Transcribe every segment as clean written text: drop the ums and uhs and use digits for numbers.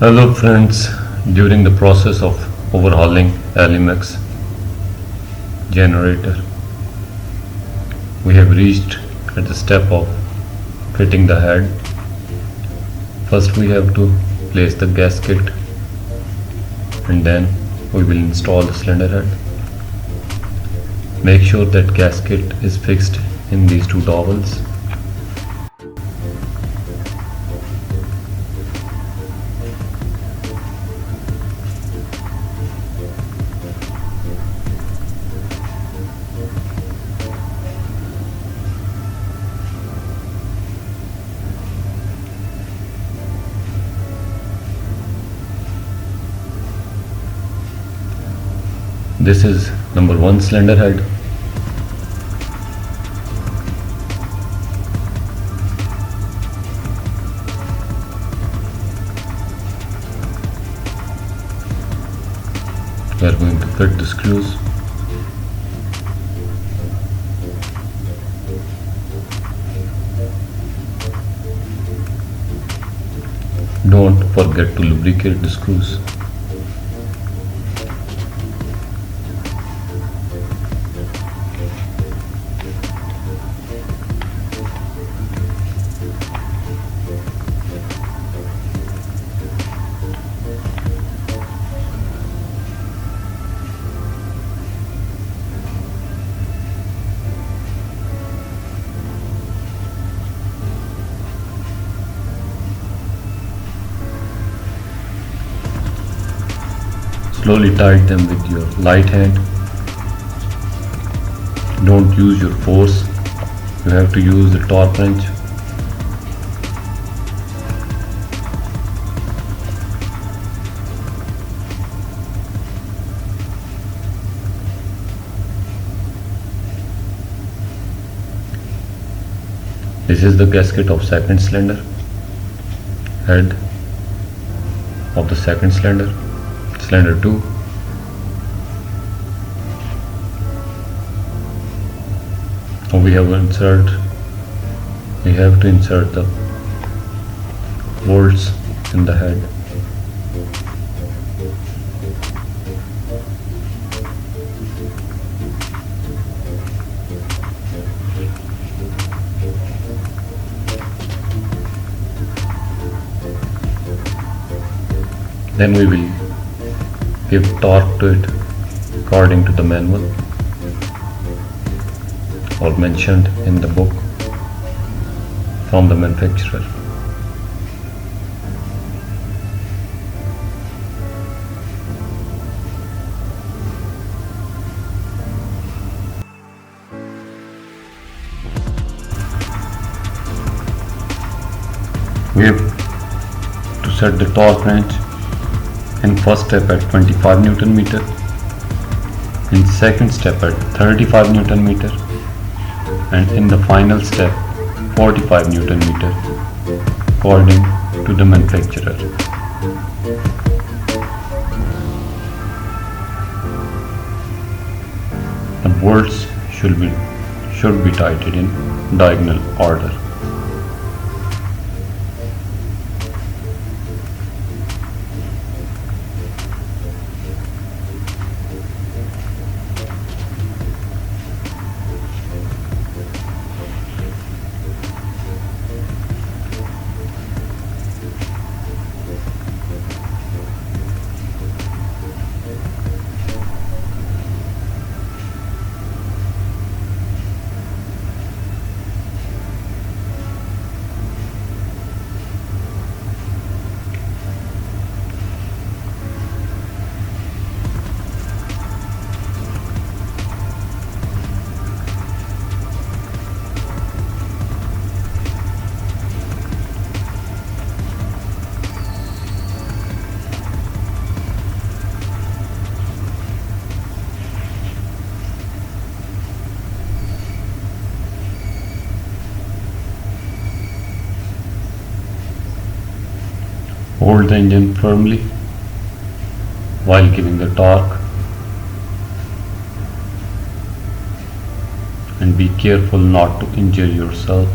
Hello friends, during the process of overhauling Elemax Generator, we have reached at the step of fitting the head. First we have to place the gasket and then we will install the cylinder head. Make sure that gasket is fixed in these two dowels. This is number 1 cylinder head. We are going to fit the screws. Don't forget to lubricate the screws. Slowly tighten them with your light hand. Don't use your force, you have to use the torque wrench. This is the gasket of second cylinder head of the second cylinder 2. Now we have to insert the bolts in the head. Then we will give torque to it according to the manual or mentioned in the book from the manufacturer. We have to set the torque wrench in first step at 25 Newton meter, in second step at 35 Newton meter, and in the final step 45 Newton meter according to the manufacturer. The bolts should be tightened in diagonal order. Hold the engine firmly while giving the torque and be careful not to injure yourself.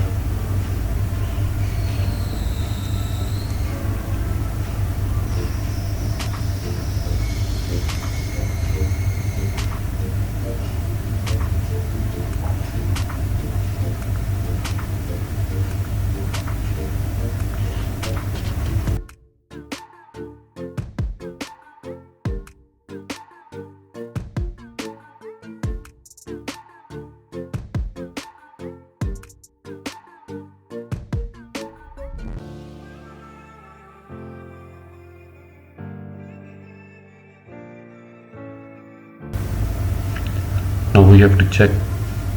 Now we have to check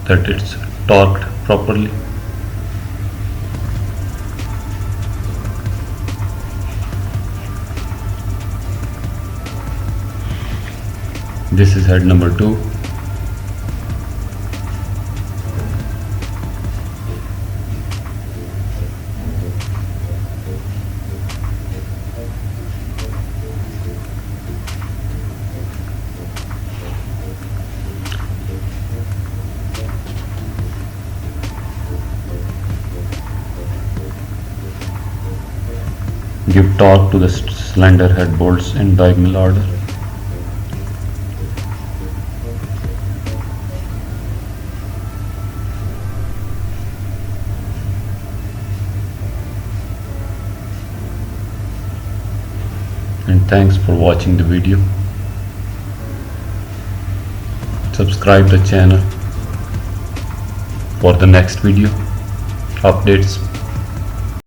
that it's torqued properly. This is head number 2. Give torque to the cylinder head bolts in diagonal order. And thanks for watching the video. Subscribe the channel for the next video updates.